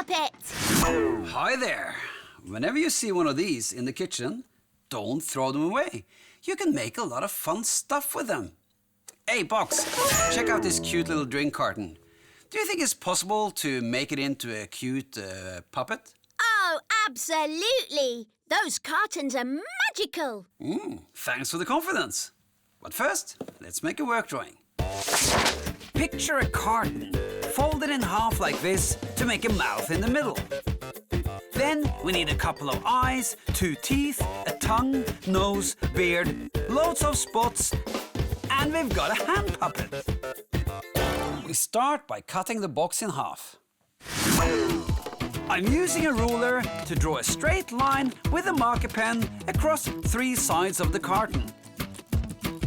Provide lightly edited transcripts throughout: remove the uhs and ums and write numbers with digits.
puppet! Hi there! Whenever you see one of these in the kitchen, don't throw them away. You can make a lot of fun stuff with them. Hey, Box, check out this cute little drink carton. Do you think it's possible to make it into a cute puppet? Oh, absolutely! Those cartons are magical! Thanks for the confidence. But first, let's make a work drawing. Picture a carton, folded in half like this to make a mouth in the middle. Then we need a couple of eyes, 2 teeth, a tongue, nose, beard, loads of spots, and we've got a hand puppet. We start by cutting the box in half. I'm using a ruler to draw a straight line with a marker pen across 3 sides of the carton.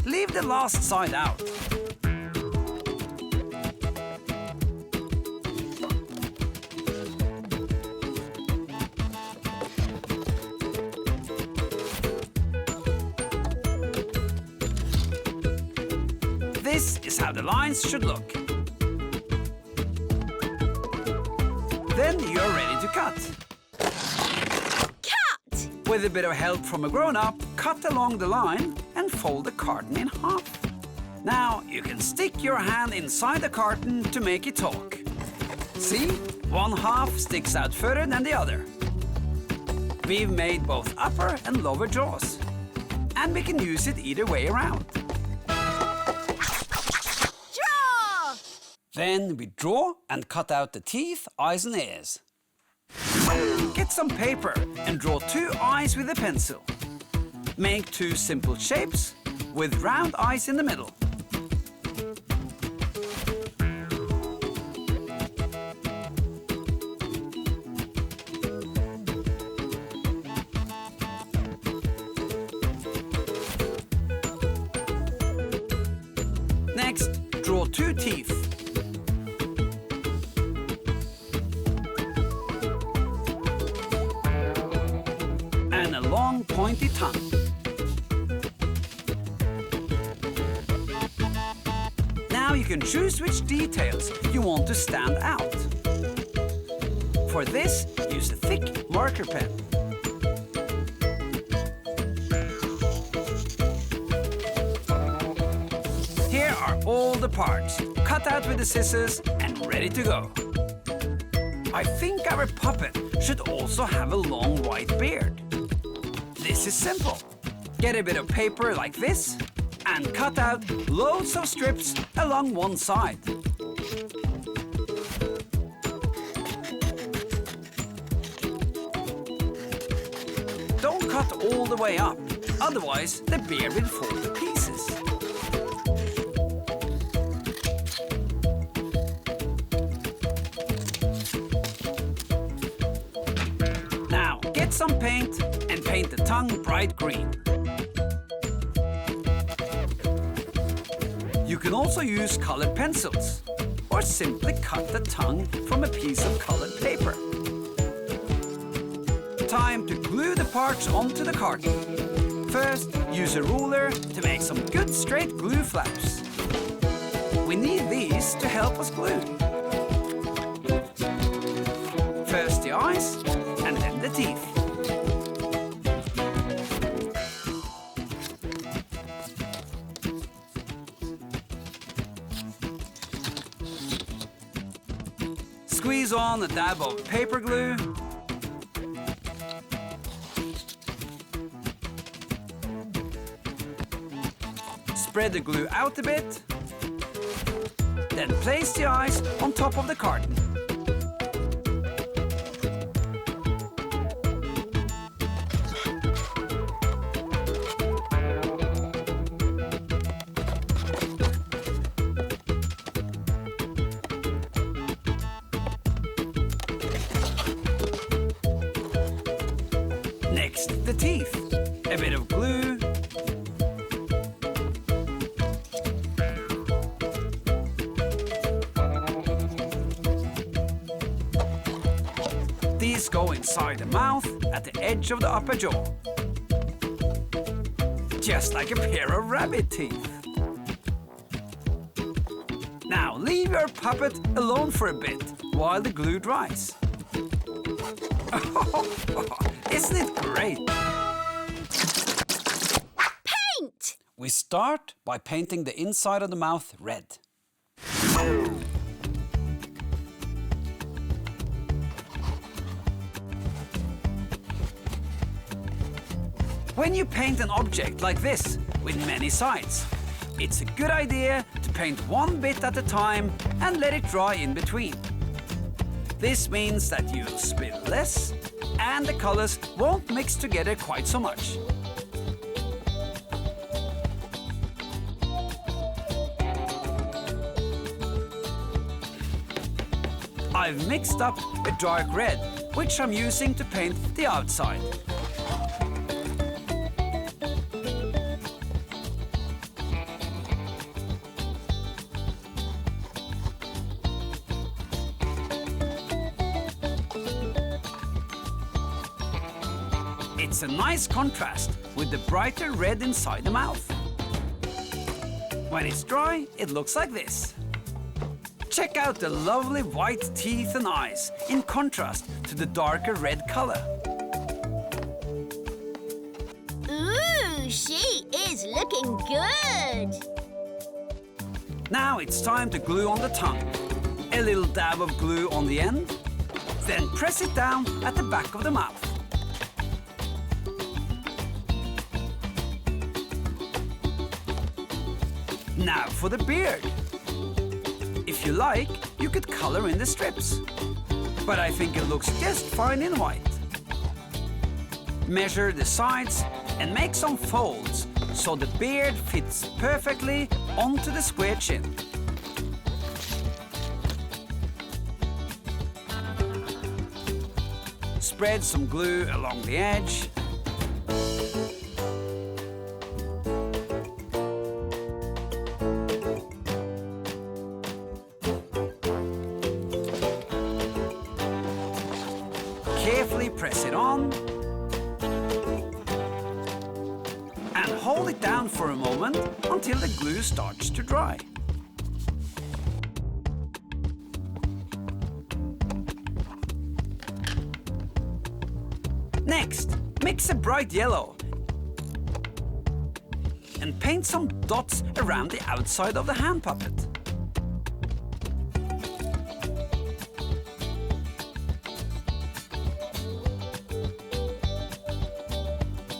Leave the last side out. This is how the lines should look. Then you're ready to cut. Cut! With a bit of help from a grown-up, cut along the line and fold the carton in half. Now you can stick your hand inside the carton to make it talk. See? One half sticks out further than the other. We've made both upper and lower jaws. And we can use it either way around. Draw! Then we draw and cut out the teeth, eyes and ears. Get some paper and draw 2 eyes with a pencil. Make 2 simple shapes with round eyes in the middle. Next, draw 2 teeth. And a long pointy tongue. Now you can choose which details you want to stand out. For this, use a thick marker pen. Here are all the parts, cut out with the scissors and ready to go. I think our puppet should also have a long white beard. This is simple. Get a bit of paper like this and cut out loads of strips along one side. Don't cut all the way up, otherwise the beard will fall to pieces. Now get some paint and paint the tongue bright green. You can also use colored pencils, or simply cut the tongue from a piece of colored paper. Time to glue the parts onto the carton. First, use a ruler to make some good straight glue flaps. We need these to help us glue. First the eyes, and then the teeth. Squeeze on a dab of paper glue. Spread the glue out a bit. Then place the eyes on top of the carton. Next, the teeth. A bit of glue. These go inside the mouth at the edge of the upper jaw. Just like a pair of rabbit teeth. Now leave your puppet alone for a bit while the glue dries. Isn't it great? Paint! We start by painting the inside of the mouth red. When you paint an object like this with many sides, it's a good idea to paint one bit at a time and let it dry in between. This means that you'll spill less and the colors won't mix together quite so much. I've mixed up a dark red, which I'm using to paint the outside. It's a nice contrast with the brighter red inside the mouth. When it's dry, it looks like this. Check out the lovely white teeth and eyes in contrast to the darker red color. Ooh, she is looking good. Now it's time to glue on the tongue. A little dab of glue on the end, then press it down at the back of the mouth. Now for the beard. If you like, you could color in the strips, but I think it looks just fine in white. Measure the sides and make some folds so the beard fits perfectly onto the square chin. Spread some glue along the edge. Carefully press it on and hold it down for a moment until the glue starts to dry. Next, mix a bright yellow and paint some dots around the outside of the hand puppet.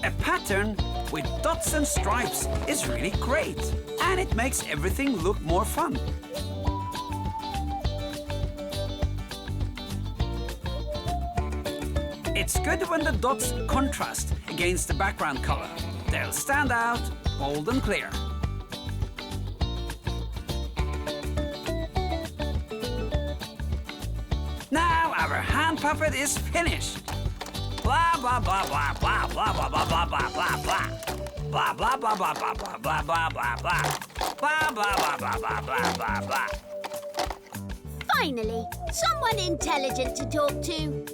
A pattern with dots and stripes is really great, and it makes everything look more fun. It's good when the dots contrast against the background color. They'll stand out bold and clear. Now our hand puppet is finished. Blah blah blah blah blah blah blah blah blah blah blah blah. Blah blah blah blah blah blah blah blah blah blah. Blah blah blah blah blah blah blah blah. Finally, someone intelligent to talk to.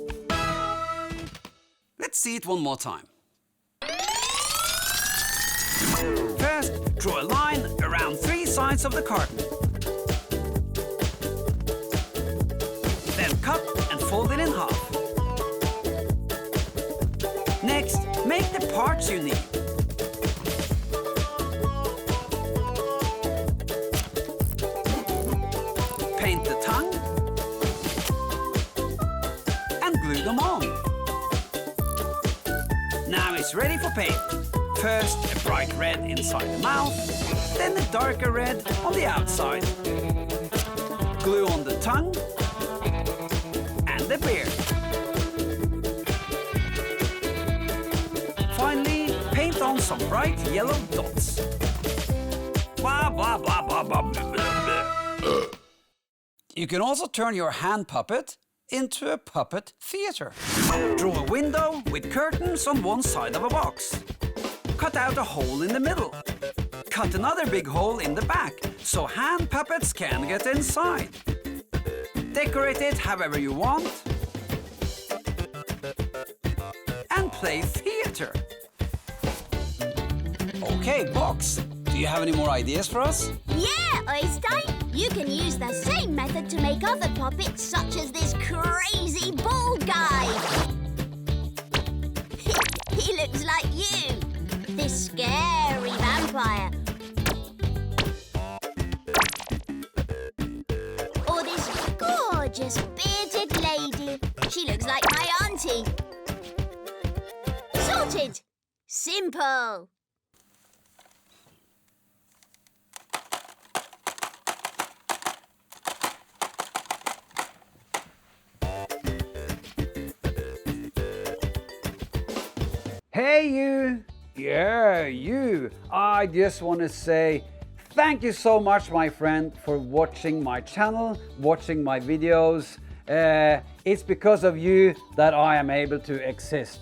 Let's see it one more time. First, draw a line around 3 sides of the carton. Then cut and fold it in half. Next, make the parts you need. Paint the tongue and glue them on. Now it's ready for paint. First, a bright red inside the mouth, then a darker red on the outside. Glue on the tongue and the beard. Finally, paint on some bright yellow dots. Blah, blah, blah, blah, blah, blah, blah. You can also turn your hand puppet into a puppet theater. Draw a window with curtains on one side of a box. Cut out a hole in the middle. Cut another big hole in the back so hand puppets can get inside. Decorate it however you want. And play theater. Okay, box. Do Do you have any more ideas for us? Yeah, Oystein! You can use the same method to make other puppets, such as this crazy bald guy. He looks like you, this scary vampire. Or this gorgeous bearded lady. She looks like my auntie. Sorted! Simple! Hey you! Yeah, you! I just want to say thank you so much, my friend, for watching my channel, watching my videos. It's because of you that I am able to exist.